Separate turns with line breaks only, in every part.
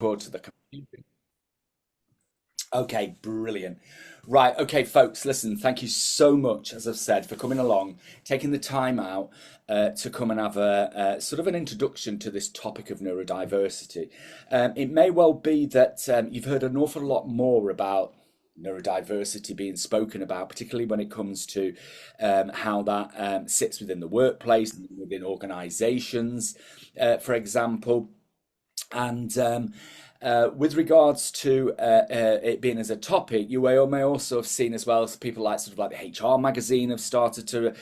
record to the computer. Okay, brilliant. Right, okay, folks, listen, thank you so much, as I've said, for coming along, taking the time out to come and have a sort of an introduction to this topic of neurodiversity. It may well be that you've heard an awful lot more about neurodiversity being spoken about, particularly when it comes to how that sits within the workplace, within organizations, for example. And with regards to it being as a topic, you may also have seen as well as people like sort of like the HR magazine have started to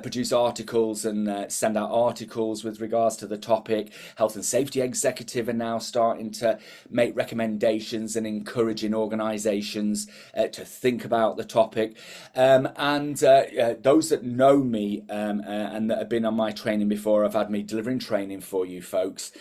produce articles and send out articles with regards to the topic. Health and Safety Executive are now starting to make recommendations and encouraging organisations to think about the topic. And those that know me and that have been on my training before, I've had me delivering training for you folks.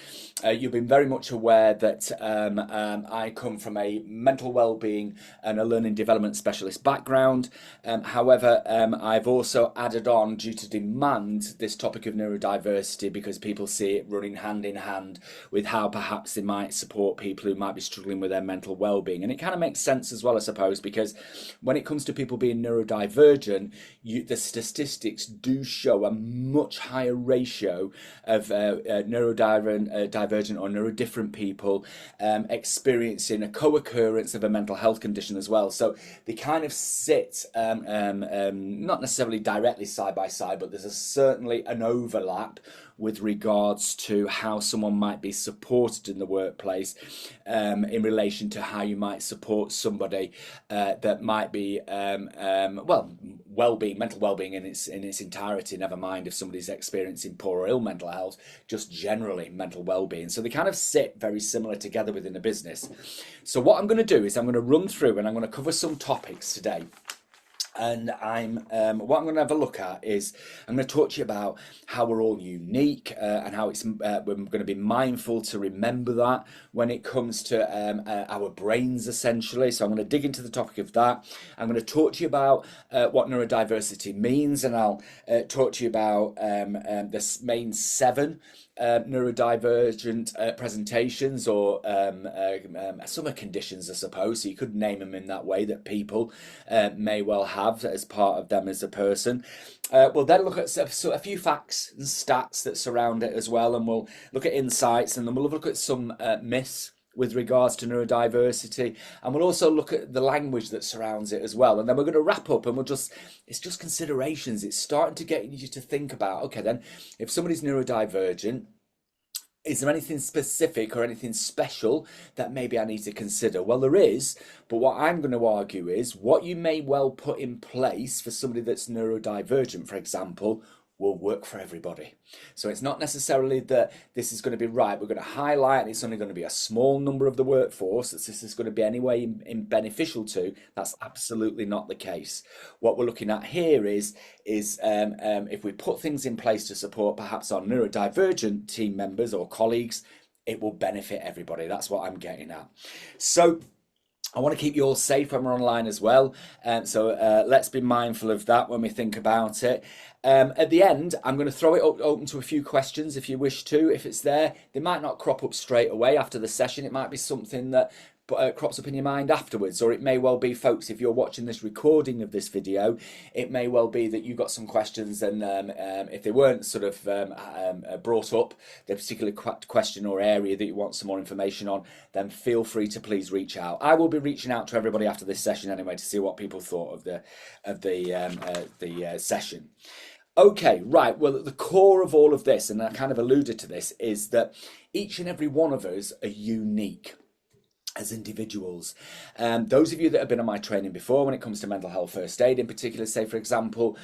You've been very much aware that I come from a mental well-being and a learning development specialist background. However, I've also added on, due to demand, this topic of neurodiversity because people see it running hand in hand with how perhaps they might support people who might be struggling with their mental well-being. And it kind of makes sense as well, I suppose, because when it comes to people being neurodivergent, the statistics do show a much higher ratio of neurodivergent or neurodifferent people experiencing a co-occurrence of a mental health condition as well. So they kind of sit not necessarily directly side by side, but there's certainly an overlap with regards to how someone might be supported in the workplace in relation to how you might support somebody that might be well-being, mental well-being in its entirety, never mind if somebody's experiencing poor or ill mental health, just generally mental well-being. So they kind of sit very similar together within the business. So what I'm going to do is I'm going to run through and I'm going to cover some topics today. And what I'm going to have a look at is I'm going to talk to you about how we're all unique and how we're going to be mindful to remember that when it comes to our brains, essentially. So I'm going to dig into the topic of that. I'm going to talk to you about what neurodiversity means, and I'll talk to you about the main 7 neurodivergent presentations or summer conditions, I suppose. So you could name them in that way that people may well have as part of them as a person. We'll then look at a few facts and stats that surround it as well, and we'll look at insights, and then we'll look at some myths with regards to neurodiversity, and we'll also look at the language that surrounds it as well. And then we're going to wrap up, and it's just considerations. It's starting to get you to think about, okay, then if somebody's neurodivergent, is there anything specific or anything special that maybe I need to consider? Well, there is, but what I'm going to argue is what you may well put in place for somebody that's neurodivergent, for example, will work for everybody. So it's not necessarily that this is going to be right. We're going to highlight and it's only going to be a small number of the workforce that this is going to be anyway in beneficial to. That's absolutely not the case. What we're looking at here is if we put things in place to support perhaps our neurodivergent team members or colleagues, it will benefit everybody. That's what I'm getting at. So I want to keep you all safe when we're online as well. So let's be mindful of that when we think about it. At the end, I'm going to throw it open to a few questions if you wish to. If it's there, they might not crop up straight away after the session. It might be something that crops up in your mind afterwards, or it may well be, folks, if you're watching this recording of this video, it may well be that you got some questions, and if they weren't sort of brought up, the particular question or area that you want some more information on, then feel free to please reach out. I will be reaching out to everybody after this session anyway to see what people thought of the session. Okay, right. Well, at the core of all of this, and I kind of alluded to this, is that each and every one of us are unique as individuals. Those of you that have been on my training before when it comes to mental health first aid in particular, say for example,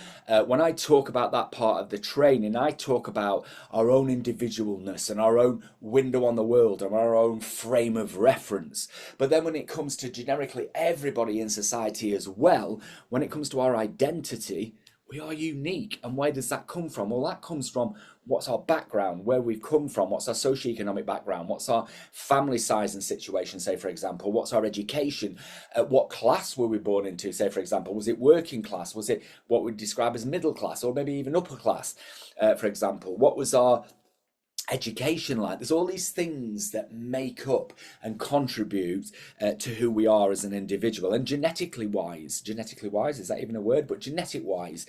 when I talk about that part of the training, I talk about our own individualness and our own window on the world and our own frame of reference. But then when it comes to generically everybody in society as well, when it comes to our identity, we are unique. And where does that come from? Well, that comes from what's our background, where we've come from, what's our socioeconomic background, what's our family size and situation, say for example, what's our education, what class were we born into, say for example, was it working class, was it what we describe as middle class, or maybe even upper class, for example, what was our education, like there's all these things that make up and contribute to who we are as an individual. And genetically wise, is that even a word? But genetic wise,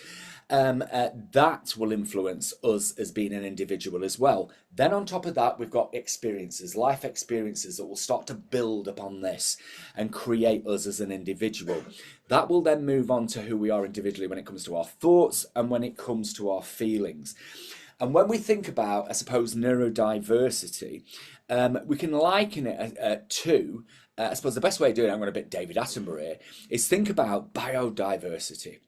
that will influence us as being an individual as well. Then on top of that, we've got experiences, life experiences that will start to build upon this and create us as an individual. That will then move on to who we are individually when it comes to our thoughts and when it comes to our feelings. And when we think about, I suppose, neurodiversity, we can liken it to, I suppose the best way of doing it, I'm going to bit David Attenborough here, is think about biodiversity.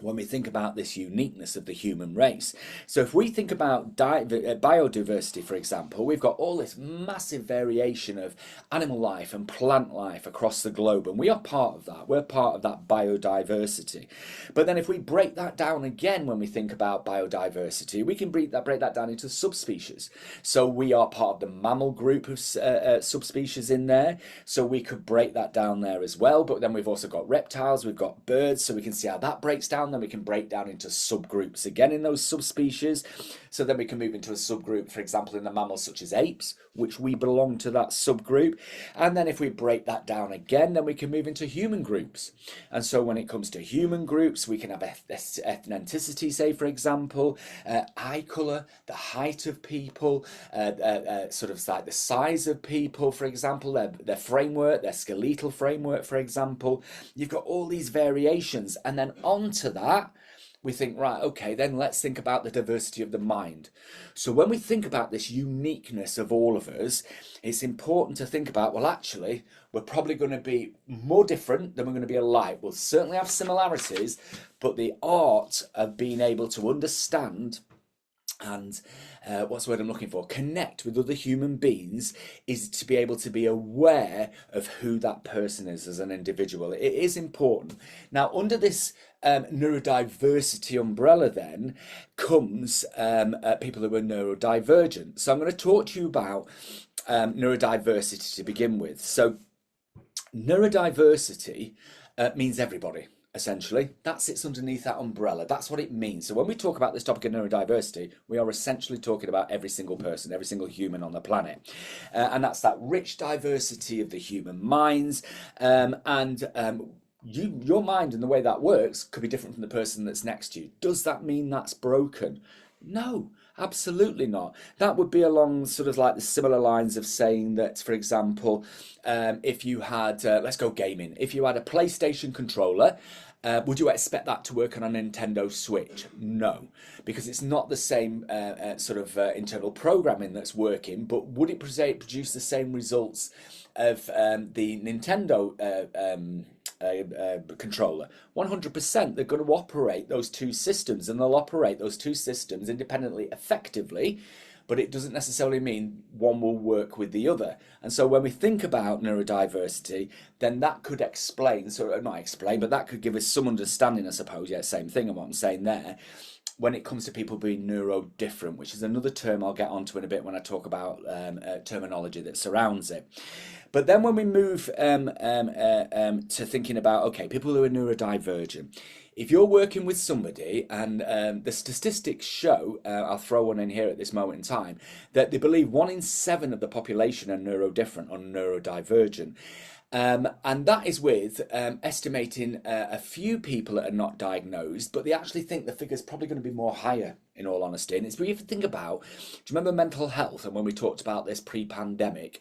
When we think about this uniqueness of the human race. So if we think about biodiversity, for example, we've got all this massive variation of animal life and plant life across the globe, and we are part of that. We're part of that biodiversity. But then if we break that down again, when we think about biodiversity, we can break that down into subspecies. So we are part of the mammal group of subspecies in there, so we could break that down there as well. But then we've also got reptiles, we've got birds, so we can see how that breaks down. Then we can break down into subgroups again in those subspecies. So then we can move into a subgroup, for example, in the mammals such as apes, which we belong to that subgroup. And then if we break that down again, then we can move into human groups. And so when it comes to human groups, we can have ethnicity, say, for example, eye colour, the height of people, sort of like the size of people, for example, their framework, their skeletal framework, for example. You've got all these variations. And then onto that, we think, right, okay, then let's think about the diversity of the mind. So when we think about this uniqueness of all of us, it's important to think about, well, actually, we're probably going to be more different than we're going to be alike. We'll certainly have similarities, but the art of being able to understand and what's the word I'm looking for? Connect with other human beings is to be able to be aware of who that person is as an individual. It is important. Now, under this neurodiversity umbrella then comes people who are neurodivergent. So I'm going to talk to you about neurodiversity to begin with. So neurodiversity means everybody. Essentially, that sits underneath that umbrella. That's what it means. So when we talk about this topic of neurodiversity, we are essentially talking about every single person, every single human on the planet. And that's that rich diversity of the human minds. Your mind and the way that works could be different from the person that's next to you. Does that mean that's broken? No, absolutely not. That would be along sort of like the similar lines of saying that, for example, if you had, let's go gaming, if you had a PlayStation controller, would you expect that to work on a Nintendo Switch? No, because it's not the same sort of internal programming that's working, but would it produce the same results of the Nintendo controller? 100%. They're going to operate those two systems, and they'll operate those two systems independently effectively, but it doesn't necessarily mean one will work with the other. And so when we think about neurodiversity, then that could explain, so not explain, but that could give us some understanding, I suppose. Yeah, same thing on what I'm saying there, when it comes to people being neurodifferent, which is another term I'll get onto in a bit when I talk about terminology that surrounds it. But then when we move to thinking about, okay, people who are neurodivergent, if you're working with somebody and the statistics show, I'll throw one in here at this moment in time, that they believe 1 in 7 of the population are neurodifferent or neurodivergent. And that is with estimating a few people that are not diagnosed, but they actually think the figure's probably going to be more higher, in all honesty. And it's when you think about, do you remember mental health? And when we talked about this pre-pandemic,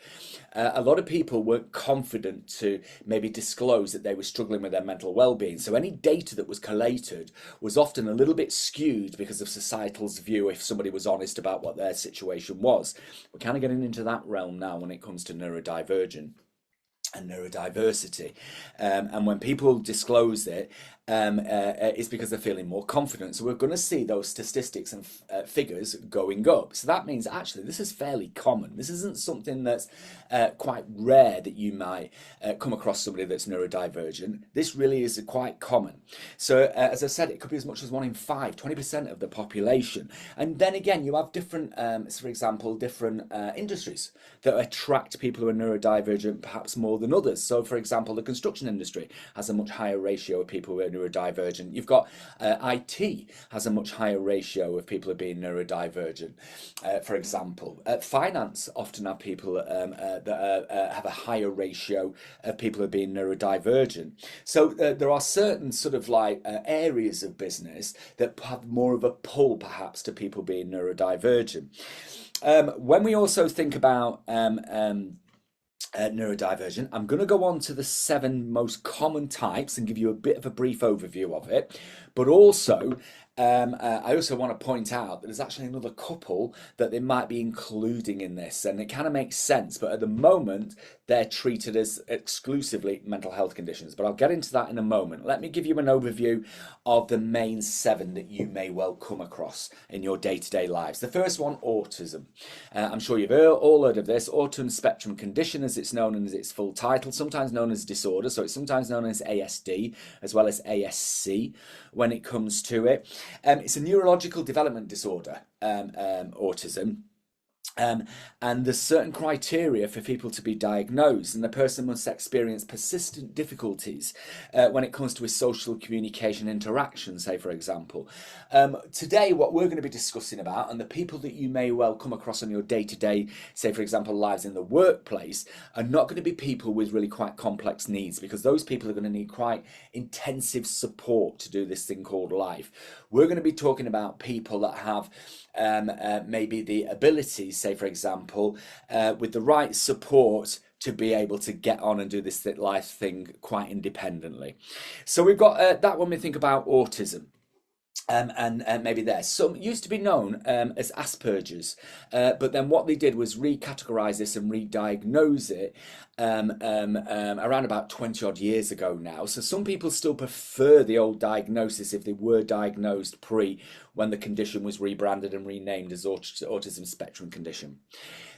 a lot of people weren't confident to maybe disclose that they were struggling with their mental well-being. So any data that was collated was often a little bit skewed because of societal's view if somebody was honest about what their situation was. We're kind of getting into that realm now when it comes to neurodivergent and neurodiversity, and when people disclose it, it's because they're feeling more confident. So we're going to see those statistics and figures going up. So that means actually this is fairly common. This isn't something that's quite rare that you might come across somebody that's neurodivergent. This really is quite common. So as I said, it could be as much as 1 in 5, 20% of the population. And then again, you have different, for example, different industries that attract people who are neurodivergent perhaps more than others. So for example, the construction industry has a much higher ratio of people who are neurodivergent. You've got IT has a much higher ratio of people being neurodivergent, for example. Finance often have people that have a higher ratio of people being neurodivergent. So there are certain sort of like areas of business that have more of a pull perhaps to people being neurodivergent. When we also think about neurodivergent, I'm going to go on to the 7 most common types and give you a bit of a brief overview of it. But also, I also want to point out that there's actually another couple that they might be including in this, and it kind of makes sense, but at the moment they're treated as exclusively mental health conditions. But I'll get into that in a moment. Let me give you an overview of the main 7 that you may well come across in your day-to-day lives. The first one, autism. I'm sure you've all heard of this. Autism spectrum condition, as it's known, and as its full title, sometimes known as disorder. So it's sometimes known as ASD as well as ASC when it comes to it. It's a neurological development disorder, autism. And there's certain criteria for people to be diagnosed, and the person must experience persistent difficulties when it comes to his social communication interaction, say, for example. Today, what we're going to be discussing about, and the people that you may well come across on your day-to-day, say, for example, lives in the workplace, are not going to be people with really quite complex needs, because those people are going to need quite intensive support to do this thing called life. We're going to be talking about people that have maybe the abilities, say for example, with the right support to be able to get on and do this life thing quite independently. So we've got that when we think about autism. And maybe there. Some used to be known as Asperger's, but then what they did was recategorize this and re-diagnose it around about 20 odd years ago now. So some people still prefer the old diagnosis if they were diagnosed when the condition was rebranded and renamed as autism spectrum condition.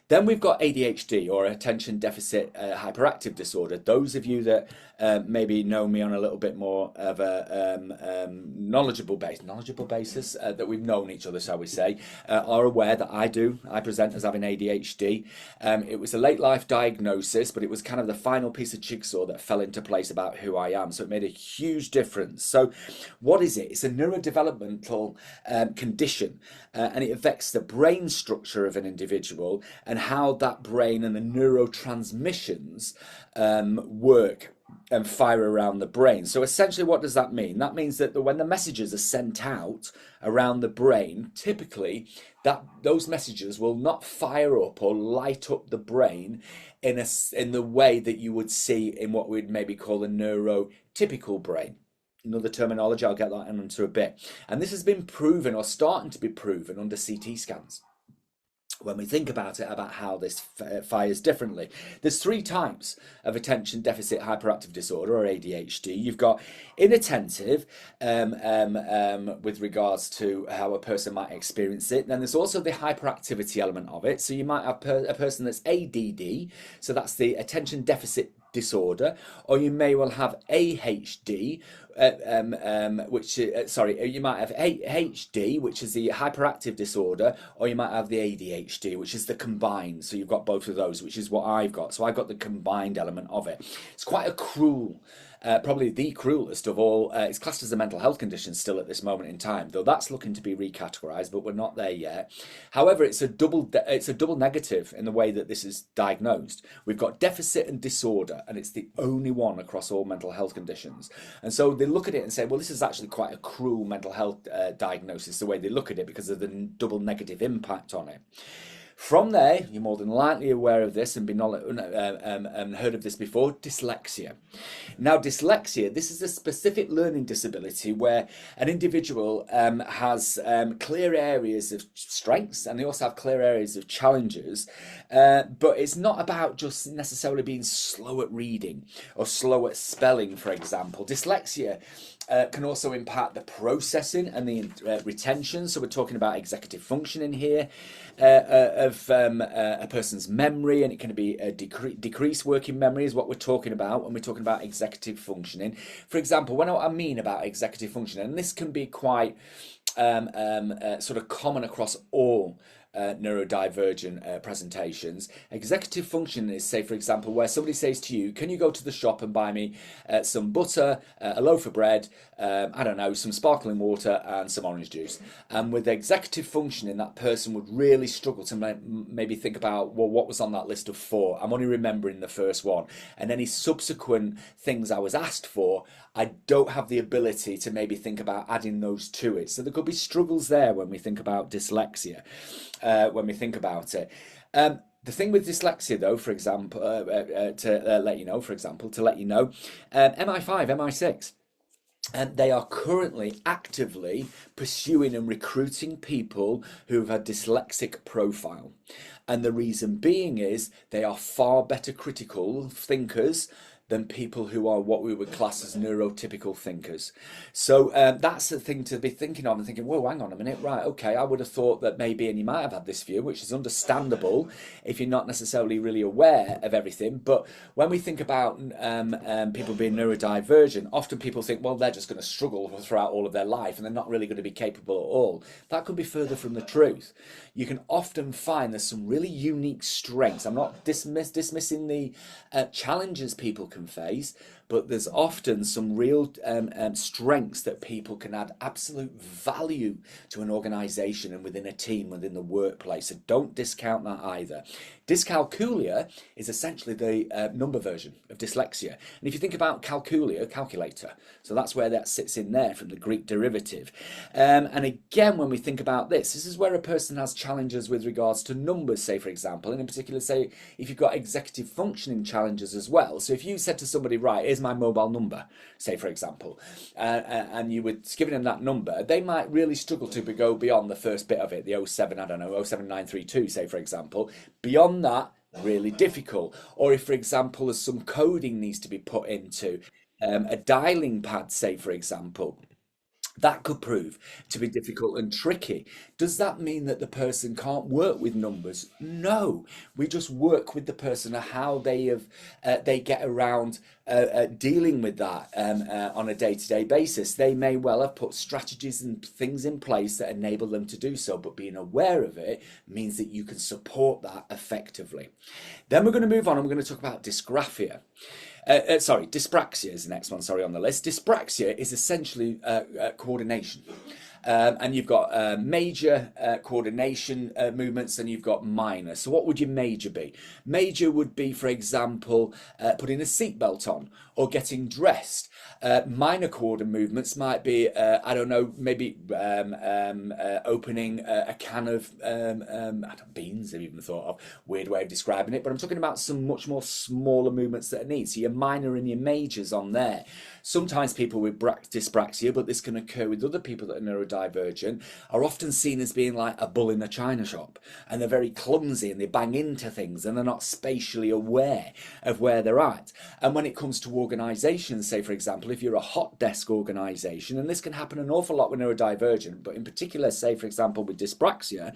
Then we've got ADHD, or attention deficit hyperactive disorder. Those of you that maybe know me on a little bit more of a knowledgeable basis, that we've known each other, shall we say, are aware that I present as having ADHD. It was a late life diagnosis, but it was kind of the final piece of jigsaw that fell into place about who I am. So it made a huge difference. So what is it? It's a neurodevelopmental condition, and it affects the brain structure of an individual and how that brain and the neurotransmissions work and fire around the brain. So essentially, what does that mean? That means that when the messages are sent out around the brain, typically those messages will not fire up or light up the brain in the way that you would see in what we'd maybe call a neurotypical brain. Another terminology, I'll get that into a bit. And this has been proven, or starting to be proven, under CT scans. When we think about it, about how this fires differently. There's 3 types of attention deficit hyperactive disorder, or ADHD. You've got inattentive, with regards to how a person might experience it. Then there's also the hyperactivity element of it. So you might have a person that's ADD, so that's the attention deficit disorder, or you may well have AHD, you might have HD, which is the hyperactive disorder, or you might have the ADHD, which is the combined. So you've got both of those, which is what I've got. So I've got the combined element of it. It's quite a cruel, probably the cruelest of all. It's classed as a mental health condition still at this moment in time, though that's looking to be recategorized, but we're not there yet. However, it's a double negative in the way that this is diagnosed. We've got deficit and disorder, and it's the only one across all mental health conditions. And so they look at it and say, well, this is actually quite a cruel mental health diagnosis, the way they look at it, because of the double negative impact on it. From there, you're more than likely aware of this and heard of this before, dyslexia. Now, dyslexia, this is a specific learning disability where an individual has clear areas of strengths, and they also have clear areas of challenges, but it's not about just necessarily being slow at reading or slow at spelling, for example. Dyslexia can also impact the processing and the retention. So we're talking about executive functioning here, of a person's memory, and it can be a decreased working memory is what we're talking about when we're talking about executive functioning. For example, what I mean about executive functioning, and this can be quite sort of common across all neurodivergent presentations. Executive function is, say, for example, where somebody says to you, can you go to the shop and buy me some butter, a loaf of bread, I don't know, some sparkling water and some orange juice? And with executive functioning, that person would really struggle to maybe think about, well, what was on that list of four? I'm only remembering the first one. And any subsequent things I was asked for, I don't have the ability to maybe think about adding those to it. So there could be struggles there when we think about dyslexia, when we think about it. The thing with dyslexia, though, for example, to let you know, MI5, MI6, and they are currently actively pursuing and recruiting people who've had dyslexic profile. And the reason being is they are far better critical thinkers than people who are what we would class as neurotypical thinkers. So that's the thing to be thinking of and thinking, whoa, hang on a minute, right, okay, I would have thought that maybe, and you might have had this view, which is understandable if you're not necessarily really aware of everything. But when we think about people being neurodivergent, often people think, well, they're just going to struggle throughout all of their life and they're not really going to be capable at all. That could be further from the truth. You can often find there's some really unique strengths. I'm not dismissing the challenges people can face, but there's often some real strengths that people can add absolute value to an organization and within a team, within the workplace. So don't discount that either. Dyscalculia is essentially the number version of dyslexia. And if you think about calculia, calculator, so that's where that sits in there from the Greek derivative. And again, when we think about this is where a person has challenges with regards to numbers, say, for example, and in particular, say, if you've got executive functioning challenges as well. So if you said to somebody, right, here's my mobile number, say, for example, and you were giving them that number, they might really struggle to go beyond the first bit of it, the 07, I don't know, 07932, say, for example. Beyond that, really difficult. Or if, for example, there's some coding needs to be put into a dialing pad, say, for example, that could prove to be difficult and tricky. Does that mean that the person can't work with numbers? No, we just work with the person and how they get around dealing with that on a day-to-day basis. They may well have put strategies and things in place that enable them to do so, but being aware of it means that you can support that effectively. Then we're going to move on and we're going to talk about dysgraphia. Dyspraxia is the next one, on the list. Dyspraxia is essentially coordination. And you've got major coordination movements and you've got minor. So what would your major be? Major would be, for example, putting a seatbelt on or getting dressed. Minor coordination movements might be, I don't know, maybe opening a can of beans, I've even thought of, weird way of describing it, but I'm talking about some much more smaller movements that are needed. So your minor and your majors on there. Sometimes people with dyspraxia, but this can occur with other people that are neurodivergent, are often seen as being like a bull in a china shop, and they're very clumsy and they bang into things and they're not spatially aware of where they're at. And when it comes to organisations, say, for example, if you're a hot desk organisation, and this can happen an awful lot with neurodivergent, but in particular, say, for example, with dyspraxia,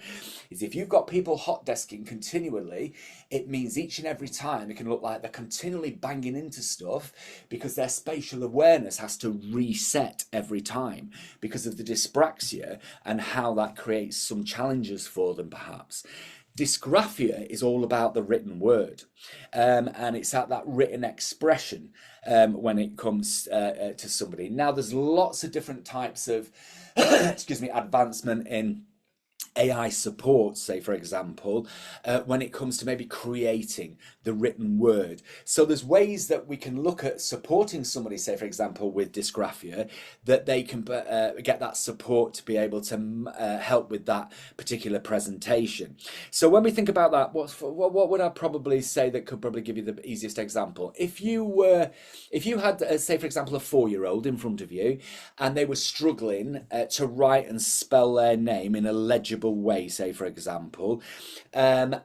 is if you've got people hot desking continually, it means each and every time it can look like they're continually banging into stuff because their spatial awareness has to reset every time because of the dyspraxia and how that creates some challenges for them perhaps. Dysgraphia is all about the written word, and it's at that written expression when it comes to somebody. Now, there's lots of different types of advancement in AI support, say, for example, when it comes to maybe creating the written word. So there's ways that we can look at supporting somebody, say, for example, with dysgraphia, that they can get that support to be able to help with that particular presentation. So when we think about that, what would I probably say that could probably give you the easiest example? If you had, say, for example, a 4-year-old in front of you, and they were struggling to write and spell their name in a legible way, say, for example, then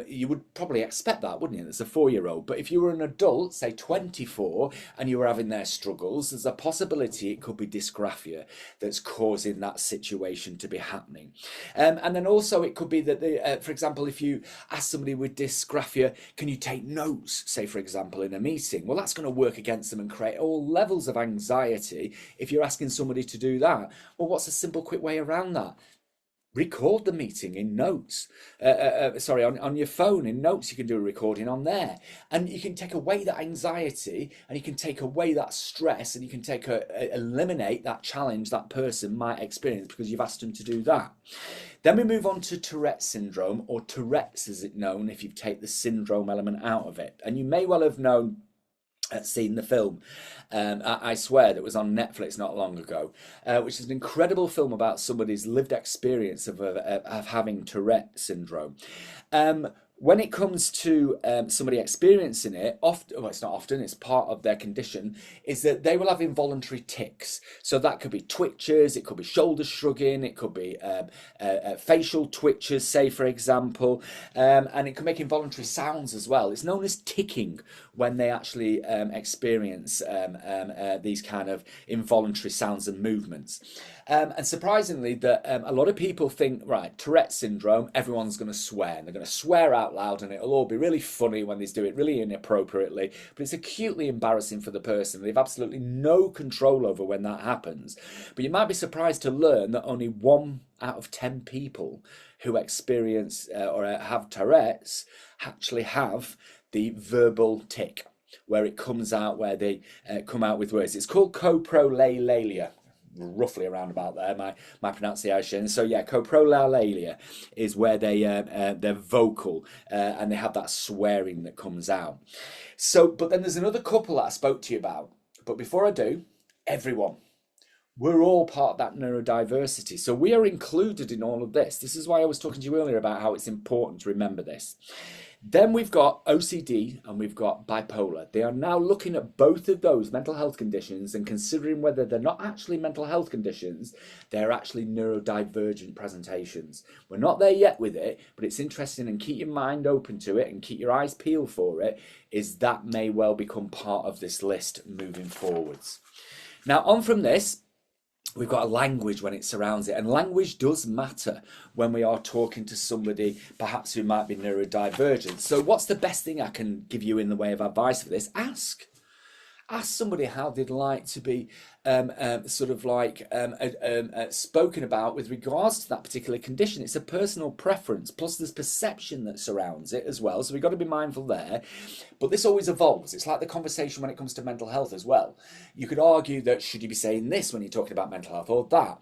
you would probably expect that, wouldn't you? It's a 4-year-old. But if you were an adult, say 24, and you were having their struggles, there's a possibility it could be dysgraphia that's causing that situation to be happening. And then also it could be that, for example, if you ask somebody with dysgraphia, can you take notes, say, for example, in a meeting? Well, that's going to work against them and create all levels of anxiety if you're asking somebody to do that. Well, what's a simple, quick way around that? record the meeting in notes. Sorry, on your phone in notes, you can do a recording on there. And you can take away that anxiety, and you can take away that stress, and you can eliminate that challenge that person might experience because you've asked them to do that. Then we move on to Tourette's syndrome, or Tourette's as it's known, if you take the syndrome element out of it. And you may well have seen the film, I swear, that was on Netflix not long ago, which is an incredible film about somebody's lived experience of having Tourette syndrome. When it comes to somebody experiencing it, often, well, it's not often, it's part of their condition, is that they will have involuntary tics. So that could be twitches, it could be shoulder shrugging, it could be facial twitches, say, for example, and it can make involuntary sounds as well. It's known as ticking when they actually experience these kind of involuntary sounds and movements. And surprisingly, that a lot of people think, right, Tourette syndrome, everyone's going to swear, and they're going to swear out loud, and it'll all be really funny when they do it really inappropriately, but it's acutely embarrassing for the person. They've absolutely no control over when that happens. But you might be surprised to learn that only 1 out of 10 people who experience or have Tourette's actually have the verbal tic, where it comes out, where they come out with words. It's called coprolalia. Roughly around about there, my pronunciation. So yeah, coprolalia is where they're vocal and they have that swearing that comes out. So, but then there's another couple that I spoke to you about. But before I do, everyone, we're all part of that neurodiversity. So we are included in all of this. This is why I was talking to you earlier about how it's important to remember this. Then we've got OCD and we've got bipolar. They are now looking at both of those mental health conditions and considering whether they're not actually mental health conditions, they're actually neurodivergent presentations. We're not there yet with it, but it's interesting, and keep your mind open to it and keep your eyes peeled for it, is that may well become part of this list moving forwards. Now, on from this, we've got a language when it surrounds it, and language does matter when we are talking to somebody perhaps who might be neurodivergent. So what's the best thing I can give you in the way of advice for this? Ask somebody how they'd like to be spoken about with regards to that particular condition. It's a personal preference, plus there's perception that surrounds it as well, so we've got to be mindful there. But this always evolves. It's like the conversation when it comes to mental health as well. You could argue that should you be saying this when you're talking about mental health, or that.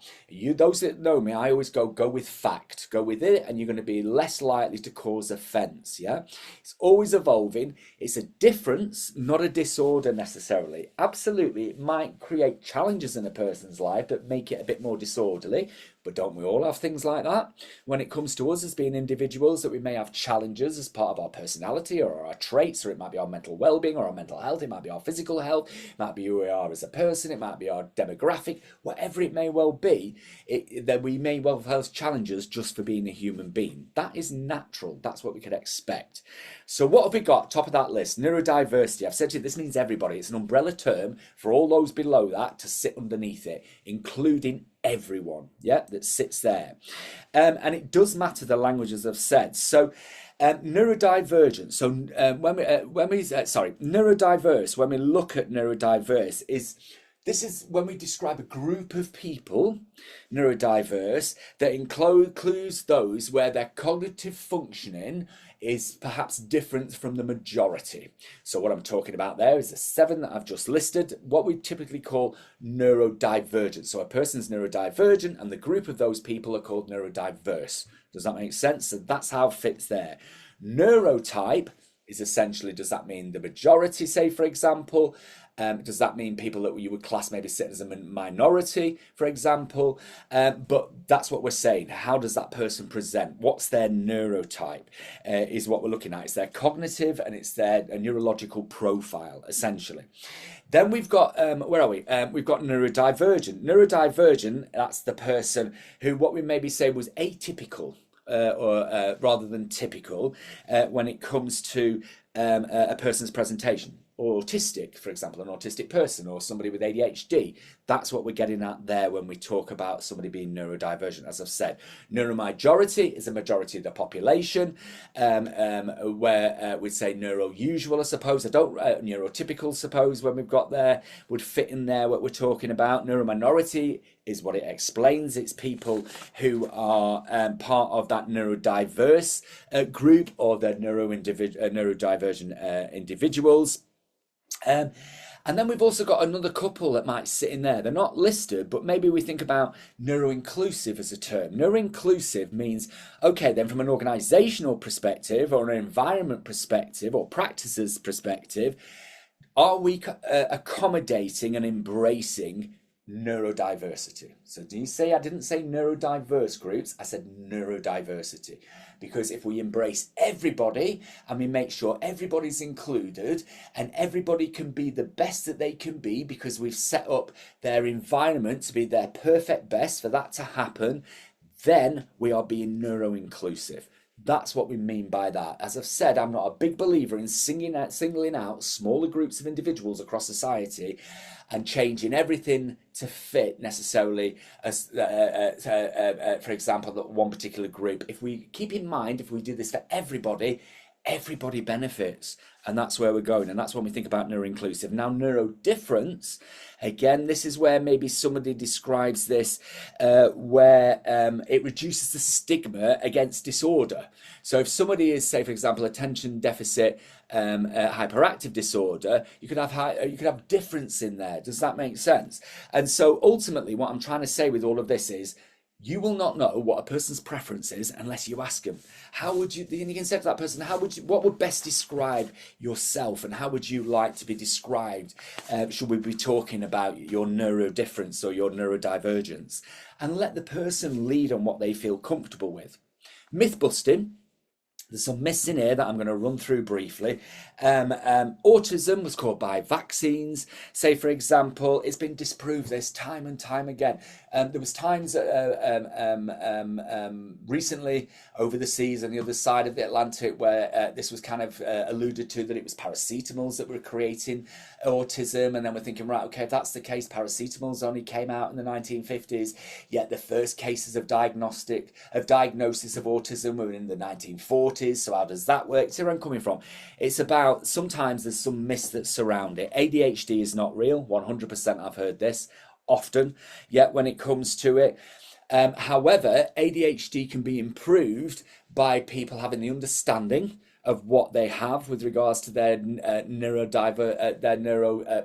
Those that know me, I always go with fact, go with it, and you're going to be less likely to cause offence. Yeah, it's always evolving. It's a difference, not a disorder necessarily. Absolutely, it might create challenges in a person's life that make it a bit more disorderly, but don't we all have things like that? When it comes to us as being individuals, that we may have challenges as part of our personality or our traits, or it might be our mental well-being or our mental health, it might be our physical health, it might be who we are as a person, it might be our demographic, whatever it may well be, that we may well have challenges just for being a human being. That is natural. That's what we could expect. So what have we got? Top of that list, neurodiversity. I've said to you, this means everybody. It's an umbrella term for all those below that to sit underneath it, including everyone, yeah, that sits there. And it does matter the language, as I've said. So neurodivergent. So neurodiverse, when we look at neurodiverse, this is when we describe a group of people, neurodiverse, that includes those where their cognitive functioning is perhaps different from the majority. So what I'm talking about there is the 7 that I've just listed, what we typically call neurodivergent. So a person's neurodivergent and the group of those people are called neurodiverse. Does that make sense? So that's how it fits there. Neurotype is essentially, does that mean the majority, say, for example? Does that mean people that you would class maybe sit as a minority, for example? But that's what we're saying. How does that person present? What's their neurotype is what we're looking at. It's their cognitive and it's their neurological profile, essentially. Then we've got, where are we? We've got neurodivergent. Neurodivergent, that's the person who what we maybe say was atypical. Rather than typical when it comes to a person's presentation. autistic, for example, an autistic person or somebody with ADHD. That's what we're getting at there when we talk about somebody being neurodivergent. As I've said, neuromajority is a majority of the population, where we'd say neurousual, I suppose. I don't, neurotypical, suppose, when we've got there, would fit in there what we're talking about. Neurominority is what it explains. It's people who are part of that neurodiverse group, or the neurodivergent individuals. And then we've also got another couple that might sit in there. They're not listed, but maybe we think about neuro-inclusive as a term. Neuro-inclusive means, okay, then from an organizational perspective or an environment perspective or practices perspective, are we accommodating and embracing neurodiversity? So do you say I didn't say neurodiverse groups, I said neurodiversity, because if we embrace everybody and we make sure everybody's included and everybody can be the best that they can be, because we've set up their environment to be their perfect best for that to happen, then we are being neuro-inclusive. That's what we mean by that. As I've said, I'm not a big believer in singling out smaller groups of individuals across society and changing everything to fit necessarily, as for example, that one particular group. If we keep in mind, if we do this for everybody, everybody benefits. And that's where we're going. And that's when we think about neuro-inclusive. Now, neurodifference, again, this is where maybe somebody describes this, where it reduces the stigma against disorder. So if somebody is, say, for example, attention deficit hyperactive disorder, you could have difference in there. Does that make sense? And so ultimately, what I'm trying to say with all of this is, you will not know what a person's preference is unless you ask them. How would you, and you can say to that person, what would best describe yourself, and how would you like to be described? Should we be talking about your neurodifference or your neurodivergence? And let the person lead on what they feel comfortable with. Myth busting. There's some myths in here that I'm going to run through briefly. Autism was caused by vaccines. Say, for example, it's been disproved this time and time again. There was times recently over the seas on the other side of the Atlantic where this was kind of alluded to, that it was paracetamols that were creating autism. And then we're thinking, right, okay, if that's the case, paracetamols only came out in the 1950s, yet the first cases of diagnosis of autism were in the 1940s. So how does that work? See where I'm coming from? It's about, sometimes there's some myths that surround it. ADHD is not real. 100% I've heard this often, yet when it comes to it. However, ADHD can be improved by people having the understanding of what they have with regards to their neuro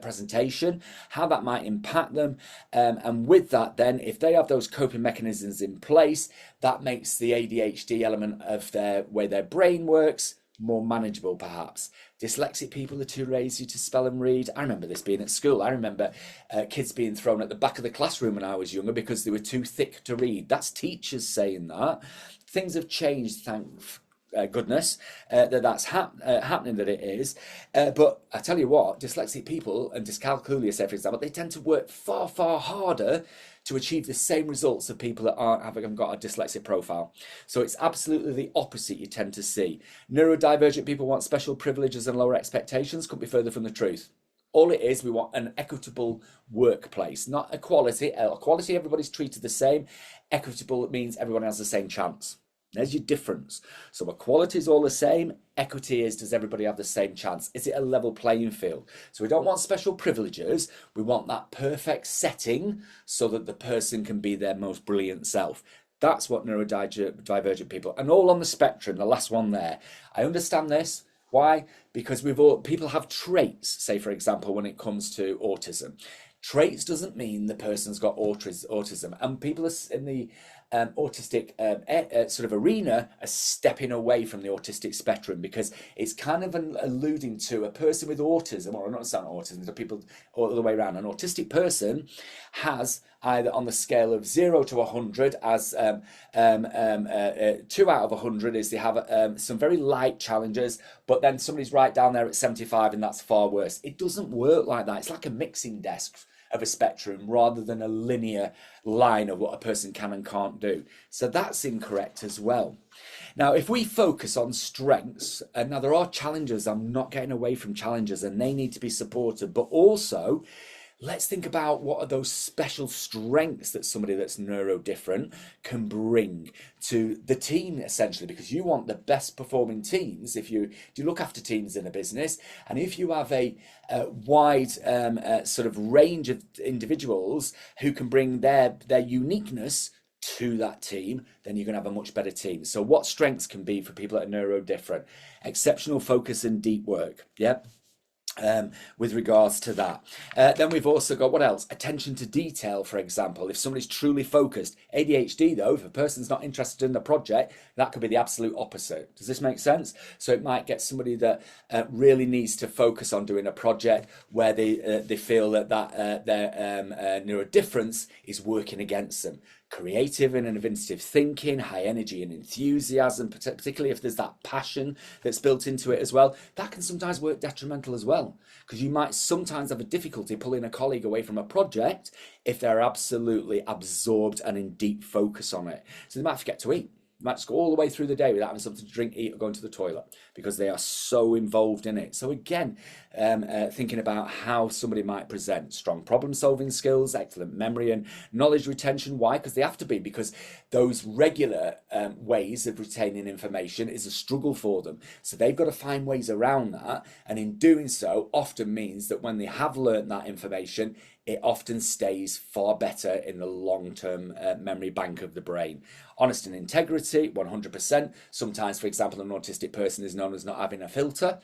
presentation, how that might impact them, and with that, then if they have those coping mechanisms in place, that makes the ADHD element of their way their brain works more manageable, perhaps. Dyslexic people are too lazy to spell and read. I remember this being at school. I remember kids being thrown at the back of the classroom when I was younger because they were too thick to read. That's teachers saying that. Things have changed, thank goodness, that's happening, that it is. But I tell you what, dyslexic people and dyscalculia, say, for example, they tend to work far, far harder to achieve the same results of people that haven't got a dyslexic profile. So it's absolutely the opposite you tend to see. Neurodivergent people want special privileges and lower expectations. Couldn't be further from the truth. All it is, we want an equitable workplace, not equality. Equality, everybody's treated the same. Equitable, it means everyone has the same chance. There's your difference. So equality is all the same. Equity is, does everybody have the same chance? Is it a level playing field? So we don't want special privileges. We want that perfect setting so that the person can be their most brilliant self. That's what neurodivergent people, and all on the spectrum, the last one there. I understand this. Why? Because people have traits, say, for example, when it comes to autism. Traits doesn't mean the person's got autism. And people in the autistic sort of arena are stepping away from the autistic spectrum, because it's kind of alluding to a person with autism, or not autism, so people all the way around. An autistic person has either on the scale of 0 to 100 as 2 out of 100 is they have some very light challenges, but then somebody's right down there at 75 and that's far worse. It doesn't work like that. It's like a mixing desk of a spectrum rather than a linear line of what a person can and can't do. So that's incorrect as well. Now, if we focus on strengths, and now there are challenges, I'm not getting away from challenges, and they need to be supported, but also let's think about what are those special strengths that somebody that's neurodivergent can bring to the team, essentially, because you want the best performing teams. If you do look after teams in a business, and if you have a wide sort of range of individuals who can bring their uniqueness to that team, then you're going to have a much better team. So what strengths can be for people that are neurodivergent? Exceptional focus and deep work. Yep. With regards to that. Then we've also got, what else? Attention to detail, for example. If somebody's truly focused. ADHD, though, if a person's not interested in the project, that could be the absolute opposite. Does this make sense? So it might get somebody that really needs to focus on doing a project where they feel that their neurodifference is working against them. Creative and innovative thinking, high energy and enthusiasm, particularly if there's that passion that's built into it as well, that can sometimes work detrimental as well, because you might sometimes have a difficulty pulling a colleague away from a project if they're absolutely absorbed and in deep focus on it. So they might forget to eat. They might just go all the way through the day without having something to drink, eat, or going to the toilet because they are so involved in it. So again, thinking about how somebody might present. Strong problem solving skills, excellent memory and knowledge retention. Why? Because they have to be, because those regular ways of retaining information is a struggle for them. So they've got to find ways around that, and in doing so often means that when they have learnt that information, it often stays far better in the long-term memory bank of the brain. Honest and integrity, 100%. Sometimes, for example, an autistic person is known as not having a filter.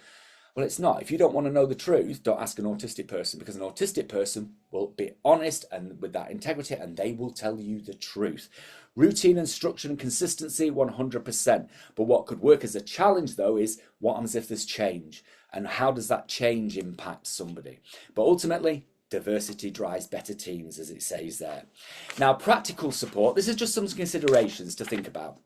Well, it's not. If you don't want to know the truth, don't ask an autistic person, because an autistic person will be honest and with that integrity, and they will tell you the truth. Routine and structure and consistency, 100%. But what could work as a challenge, though, is what happens if there's change? And how does that change impact somebody? But ultimately, diversity drives better teams, as it says there. Now, practical support, this is just some considerations to think about.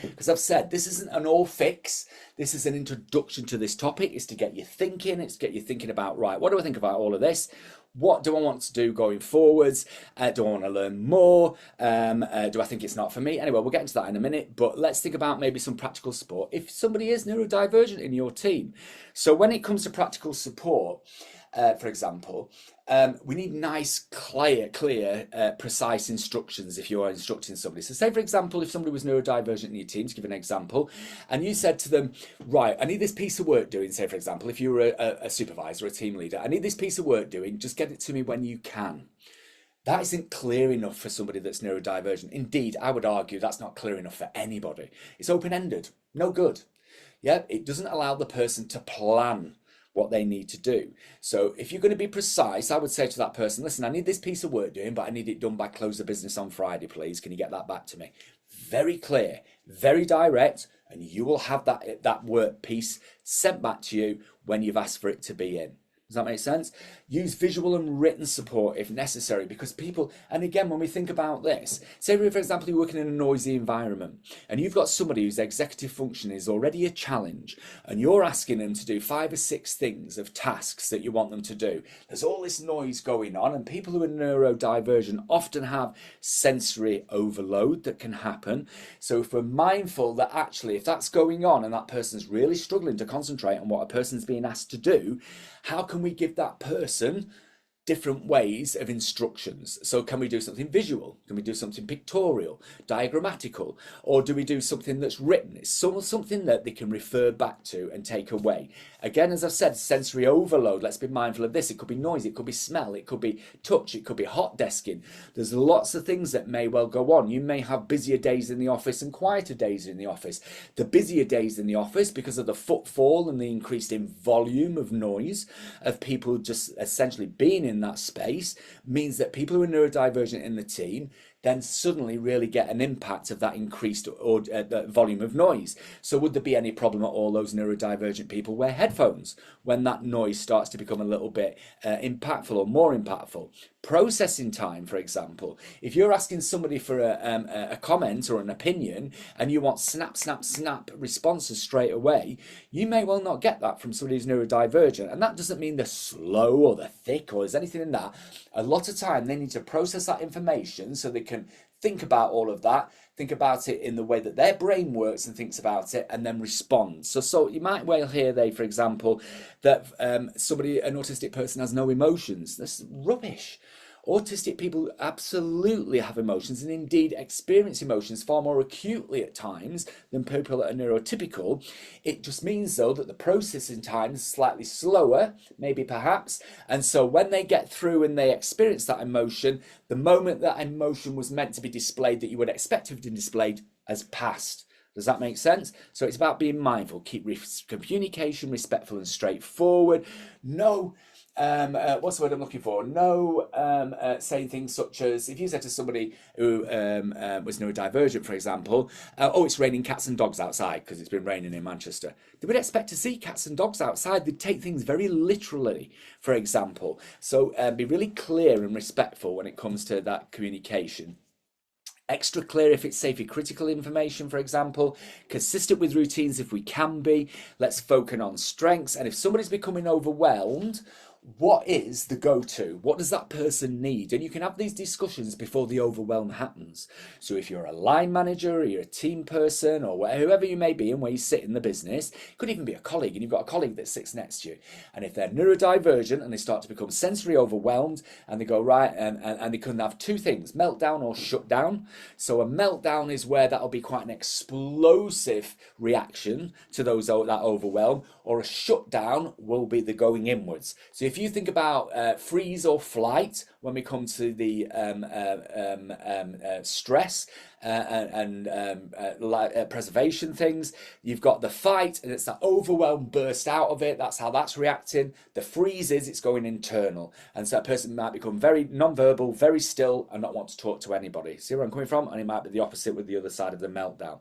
Because I've said this isn't an all fix. This is an introduction to this topic. It's to get you thinking. It's to get you thinking about, right, what do I think about all of this? What do I want to do going forwards? Do I want to learn more? Do I think it's not for me? Anyway, we'll get into that in a minute, but let's think about maybe some practical support if somebody is neurodivergent in your team. So when it comes to practical support, for example, we need nice, clear, precise instructions if you are instructing somebody. So say, for example, if somebody was neurodivergent in your team, to give an example, and you said to them, right, I need this piece of work doing, say, for example, if you were a supervisor, a team leader, I need this piece of work doing, just get it to me when you can. That isn't clear enough for somebody that's neurodivergent. Indeed, I would argue that's not clear enough for anybody. It's open-ended, no good. Yeah, it doesn't allow the person to plan what they need to do. So if you're going to be precise, I would say to that person, listen, I need this piece of work doing, but I need it done by close of business on Friday, please. Can you get that back to me? Very clear, very direct, and you will have that work piece sent back to you when you've asked for it to be in. Does that make sense? Use visual and written support if necessary, because people, and again, when we think about this, say, for example, you're working in a noisy environment and you've got somebody whose executive function is already a challenge and you're asking them to do 5 or 6 things of tasks that you want them to do. There's all this noise going on, and people who are neurodivergent often have sensory overload that can happen. So if we're mindful that actually if that's going on and that person's really struggling to concentrate on what a person's being asked to do, how can we give that person different ways of instructions? So can we do something visual? Can we do something pictorial, diagrammatical? Or do we do something that's written? It's something that they can refer back to and take away. Again, as I've said, sensory overload, let's be mindful of this. It could be noise, it could be smell, it could be touch, it could be hot desking. There's lots of things that may well go on. You may have busier days in the office and quieter days in the office. The busier days in the office, because of the footfall and the increased in volume of noise of people just essentially being in that space, means that people who are neurodivergent in the team then suddenly really get an impact of that increased volume of noise. So would there be any problem at all those neurodivergent people wear headphones when that noise starts to become a little bit impactful or more impactful? Processing time, for example. If you're asking somebody for a comment or an opinion and you want snap, snap, snap responses straight away, you may well not get that from somebody who's neurodivergent. And that doesn't mean they're slow or they're thick or there's anything in that. A lot of time they need to process that information so they can think about all of that, think about it in the way that their brain works and thinks about it, and then respond. So you might well hear there, for example, that an autistic person has no emotions. That's rubbish. Autistic people absolutely have emotions and indeed experience emotions far more acutely at times than people that are neurotypical. It just means, though, that the processing time is slightly slower, maybe perhaps, and so when they get through and they experience that emotion, the moment that emotion was meant to be displayed that you would expect to have been displayed has passed. Does that make sense? So it's about being mindful, keep communication respectful and straightforward. No, what's the word I'm looking for? No, saying things such as, if you said to somebody who was neurodivergent, for example, oh, it's raining cats and dogs outside because it's been raining in Manchester. They would expect to see cats and dogs outside. They'd take things very literally, for example. So be really clear and respectful when it comes to that communication. Extra clear if it's safety critical information, for example. Consistent with routines if we can be. Let's focus on strengths. And if somebody's becoming overwhelmed, what is the go-to? What does that person need? And you can have these discussions before the overwhelm happens. So if you're a line manager or you're a team person or whoever you may be and where you sit in the business, it could even be a colleague and you've got a colleague that sits next to you. And if they're neurodivergent and they start to become sensory overwhelmed and they go right and they can have two things, meltdown or shutdown. So a meltdown is where that'll be quite an explosive reaction to that overwhelm, or a shutdown will be the going inwards. So if you think about freeze or flight when we come to the stress and preservation things, you've got the fight and it's that overwhelm burst out of it. That's how that's reacting. The freeze is it's going internal. And so a person might become very non-verbal, very still and not want to talk to anybody. See where I'm coming from? And it might be the opposite with the other side of the meltdown.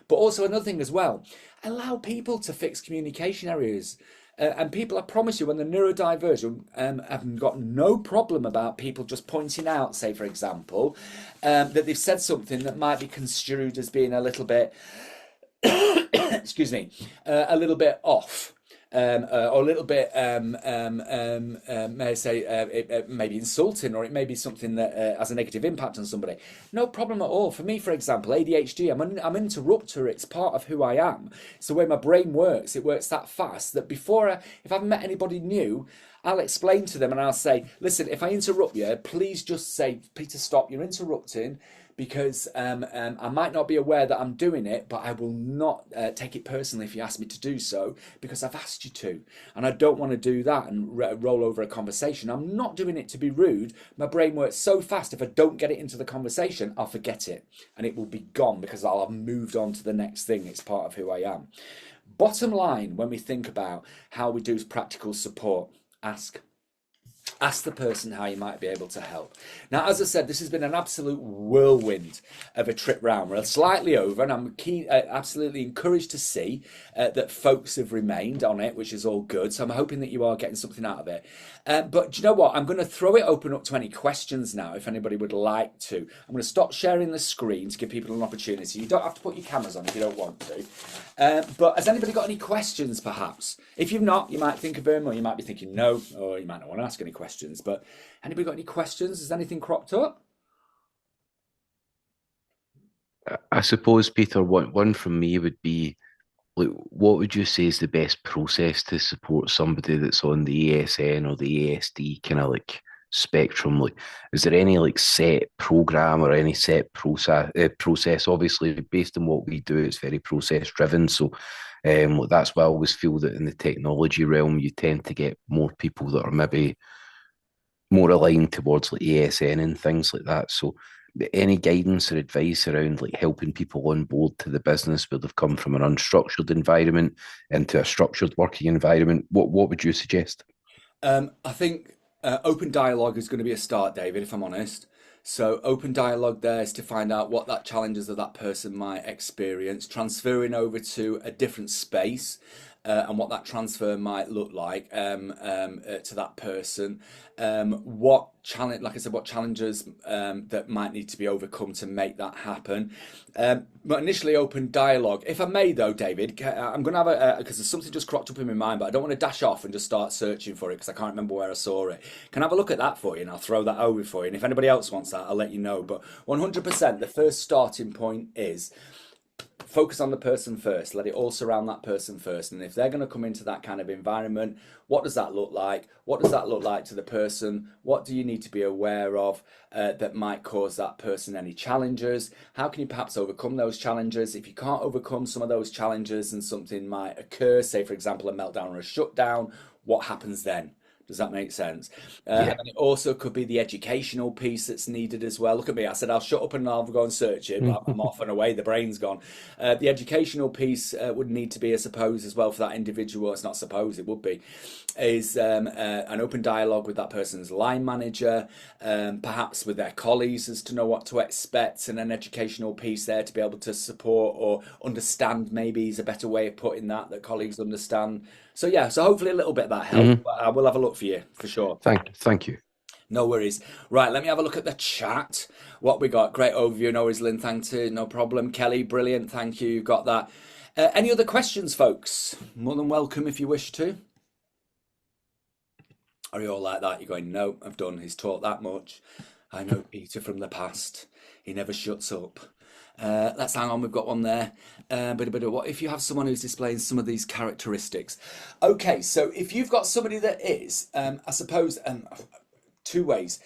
But also another thing as well, allow people to fix communication areas. And people, I promise you, when they're neurodivergent, have got no problem about people just pointing out, say, for example, that they've said something that might be construed as being a little bit, excuse me, a little bit off. Or a little bit, may I say, it may be insulting, or it may be something that has a negative impact on somebody. No problem at all. For me, for example, ADHD, I'm an interrupter. It's part of who I am. It's the way my brain works. It works that fast that if I've met anybody new, I'll explain to them and I'll say, listen, if I interrupt you, please just say, Peter, stop, you're interrupting. Because I might not be aware that I'm doing it, but I will not take it personally if you ask me to do so, because I've asked you to. And I don't want to do that and roll over a conversation. I'm not doing it to be rude. My brain works so fast, if I don't get it into the conversation, I'll forget it. And it will be gone because I'll have moved on to the next thing. It's part of who I am. Bottom line, when we think about how we do practical support, ask the person how you might be able to help. Now, as I said, this has been an absolute whirlwind of a trip round. We're slightly over, and I'm absolutely encouraged to see that folks have remained on it, which is all good. So I'm hoping that you are getting something out of it. But do you know what? I'm going to throw it open up to any questions now, if anybody would like to. I'm going to stop sharing the screen to give people an opportunity. You don't have to put your cameras on if you don't want to. But has anybody got any questions, perhaps? If you've not, you might think of them, or you might be thinking no, or you might not want to ask any questions. But anybody got any questions? Has anything cropped up?
I suppose, Peter, one from me would be, like, what would you say is the best process to support somebody that's on the ASN or the ASD kind of like spectrum? Like, is there any like set program or any set process? Obviously, based on what we do, it's very process driven. So, that's why I always feel that in the technology realm, you tend to get more people that are maybe more aligned towards like ASN and things like that. So any guidance or advice around like helping people on board to the business where they've come from an unstructured environment into a structured working environment, what would you suggest?
I think open dialogue is going to be a start, David, if I'm honest. So open dialogue there is to find out what that challenges of that person might experience, transferring over to a different space and what that transfer might look like to that person. What challenge, like I said, what challenges that might need to be overcome to make that happen. But initially open dialogue. If I may, though, David, I'm going to have because there's something just cropped up in my mind, but I don't want to dash off and just start searching for it because I can't remember where I saw it. Can I have a look at that for you, and I'll throw that over for you. And if anybody else wants that, I'll let you know. But 100%, the first starting point is focus on the person first. Let it all surround that person first. And if they're going to come into that kind of environment, what does that look like? What does that look like to the person? What do you need to be aware of that might cause that person any challenges? How can you perhaps overcome those challenges? If you can't overcome some of those challenges and something might occur, say, for example, a meltdown or a shutdown, what happens then? Does that make sense?
Yeah.
And it also could be the educational piece that's needed as well. Look at me, I said I'll shut up and I'll go and search it, but I'm off and away, the brain's gone. The educational piece would need to be, I suppose, as well for that individual, it's not suppose, it would be, is an open dialogue with that person's line manager, perhaps with their colleagues as to know what to expect, and an educational piece there to be able to support or understand, maybe is a better way of putting that, that colleagues understand. So yeah, so hopefully a little bit of that help.
Hmm.
But I will have a look for you for sure.
Thank you.
No worries. Right, let me have a look at the chat. What we got? Great overview. No worries, Lynn. Thanks. No problem. Kelly, brilliant. Thank you. You got that. Any other questions, folks? More than welcome if you wish to. Are you all like that? You're going, no, I've done. He's taught that much. I know Peter from the past. He never shuts up. Let's hang on, we've got one there. But what if you have someone who's displaying some of these characteristics? Okay, so if you've got somebody that is, I suppose, two ways.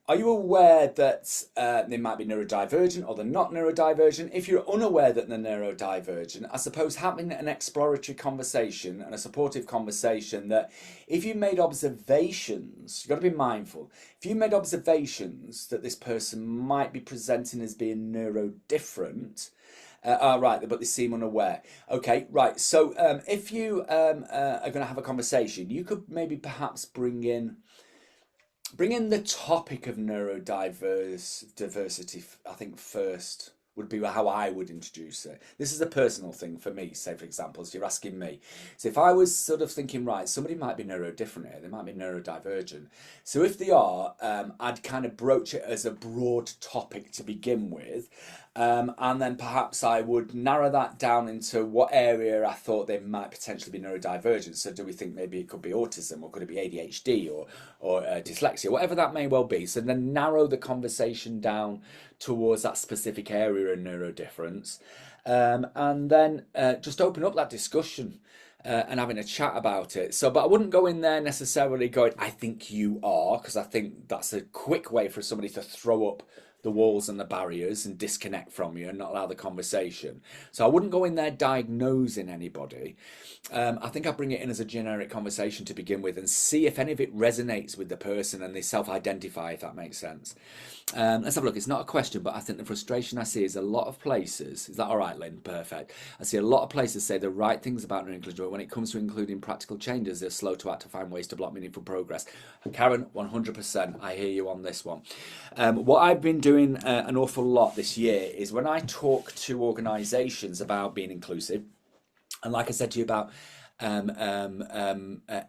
Are you aware that they might be neurodivergent or they're not neurodivergent? If you're unaware that they're neurodivergent, I suppose having an exploratory conversation and a supportive conversation that if you made observations, you've got to be mindful. If you made observations that this person might be presenting as being neurodifferent, right, but they seem unaware. Okay, right. So if you are going to have a conversation, you could maybe perhaps bring in the topic of neurodiversity, I think first would be how I would introduce it. This is a personal thing for me, say for example, so you're asking me. So if I was sort of thinking, right, somebody might be neurodifferent here, they might be neurodivergent. So if they are, I'd kind of broach it as a broad topic to begin with. And then perhaps I would narrow that down into what area I thought they might potentially be neurodivergent. So do we think maybe it could be autism, or could it be ADHD, or dyslexia, whatever that may well be. So then narrow the conversation down towards that specific area of neurodifference, and then just open up that discussion. And having a chat about it. So, but I wouldn't go in there necessarily going, I think you are, because I think that's a quick way for somebody to throw up the walls and the barriers and disconnect from you and not allow the conversation. So I wouldn't go in there diagnosing anybody. I think I bring it in as a generic conversation to begin with and see if any of it resonates with the person and they self-identify, if that makes sense. Let's have a look. It's not a question, but I think the frustration I see is a lot of places. Is that all right, Lynn? Perfect. I see a lot of places say the right things about neuroinclusion, but when it comes to including practical changes, they're slow to act to find ways to block meaningful progress. Karen, 100%. I hear you on this one. What I've been doing an awful lot this year is when I talk to organisations about being inclusive, and like I said to you about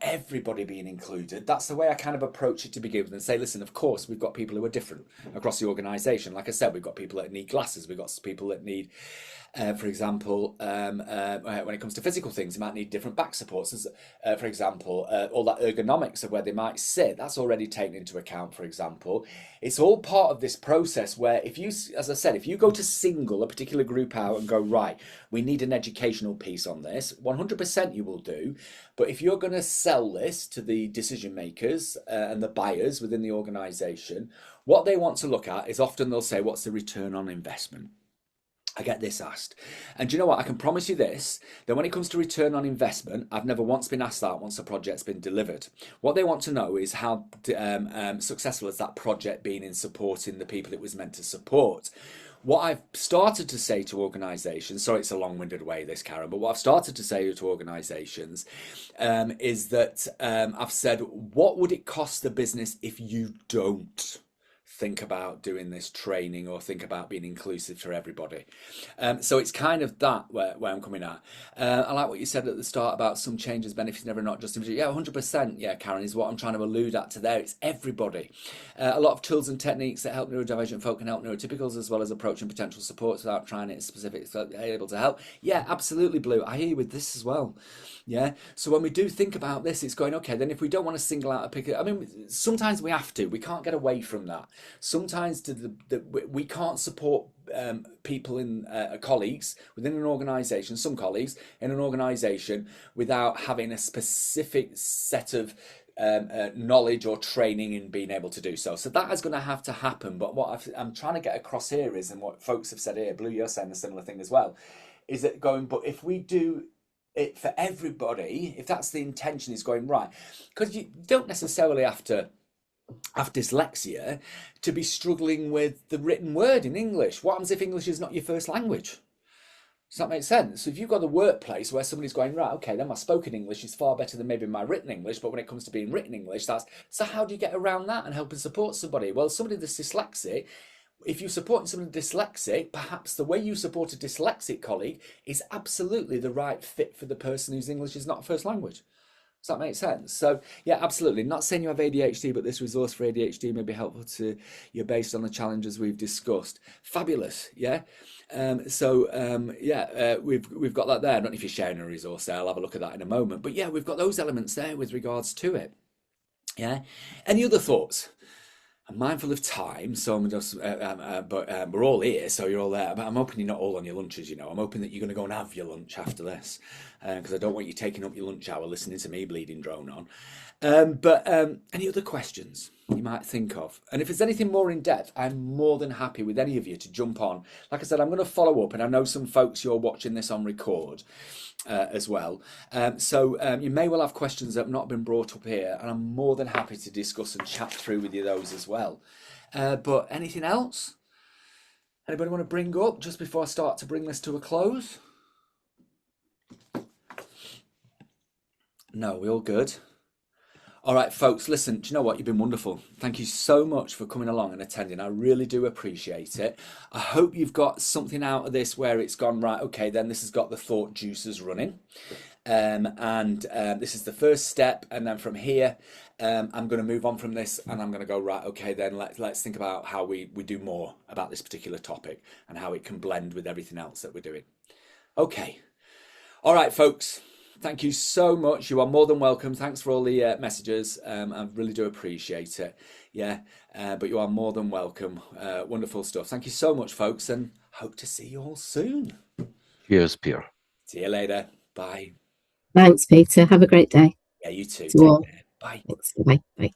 everybody being included, that's the way I kind of approach it to begin with and say, listen, of course, we've got people who are different across the organisation. Like I said, we've got people that need glasses, we've got people that need, for example, when it comes to physical things, they might need different back supports. For example, all that ergonomics of where they might sit, that's already taken into account, for example. It's all part of this process where if you, as I said, if you go to single a particular group out and go, right, we need an educational piece on this, 100% you will do. But if you're going to sell this to the decision makers and the buyers within the organisation, what they want to look at is often they'll say, what's the return on investment? I get this asked. And do you know what? I can promise you this, that when it comes to return on investment, I've never once been asked that once a project's been delivered. What they want to know is how successful has that project been in supporting the people it was meant to support. What I've started to say to organisations, sorry it's a long-winded way this, Karen, but what I've started to say to organisations is that I've said, what would it cost the business if you don't think about doing this training or think about being inclusive for everybody. So it's kind of that where I'm coming at. I like what you said at the start about some changes benefiting everyone, not just individuals. Yeah, 100%. Yeah, Karen, is what I'm trying to allude at to there. It's everybody. A lot of tools and techniques that help neurodivergent folk can help neurotypicals, as well as approaching potential supports without trying it specific, so they're able to help. Yeah, absolutely, Blue. I hear you with this as well. Yeah. So when we do think about this, it's going, okay, then if we don't want to single out a pick, I mean, sometimes we have to. We can't get away from that. Sometimes we can't support people in colleagues within an organisation, some colleagues in an organisation, without having a specific set of knowledge or training in being able to do so. So that is going to have to happen. But what I'm trying to get across here is, and what folks have said here, Blue, you're saying a similar thing as well, is that going, but if we do it for everybody, if that's the intention, is going right, because you don't necessarily have to have dyslexia to be struggling with the written word in English. What happens if English is not your first language? Does that make sense? So if you've got a workplace where somebody's going, right, okay, then my spoken English is far better than maybe my written English, but when it comes to being written English, so how do you get around that and help and support somebody? Well, somebody that's dyslexic, if you're supporting someone dyslexic, perhaps the way you support a dyslexic colleague is absolutely the right fit for the person whose English is not first language. Does that make sense? So yeah, absolutely. Not saying you have ADHD, but this resource for ADHD may be helpful to you based on the challenges we've discussed. Fabulous, yeah. We've got that there. I don't know if you're sharing a resource there. I'll have a look at that in a moment. But yeah, we've got those elements there with regards to it. Yeah. Any other thoughts? I'm mindful of time, so I'm just, but we're all here, so you're all there. But I'm hoping you're not all on your lunches, you know. I'm hoping that you're going to go and have your lunch after this, because I don't want you taking up your lunch hour listening to me bleeding drone on. Any other questions you might think of? And if there's anything more in depth, I'm more than happy with any of you to jump on. Like I said, I'm going to follow up, and I know some folks, you're watching this on record as well. You may well have questions that have not been brought up here, and I'm more than happy to discuss and chat through with you those as well. But anything else? Anybody want to bring up just before I start to bring this to a close? No, we all good? All right, folks, listen, do you know what? You've been wonderful. Thank you so much for coming along and attending. I really do appreciate it. I hope you've got something out of this where it's gone, right, okay, then this has got the thought juices running. This is the first step. And then from here, I'm going to move on from this and I'm going to go, right, okay, then let's think about how we do more about this particular topic and how it can blend with everything else that we're doing. Okay. All right, folks. Thank you so much. You are more than welcome. Thanks for all the messages. I really do appreciate it. Yeah, but you are more than welcome. Wonderful stuff. Thank you so much, folks, and hope to see you all soon.
Cheers, Peter.
See you later. Bye.
Thanks, Peter. Have a great day.
Yeah, you too.
Take care.
Bye.
Thanks. Bye. Bye.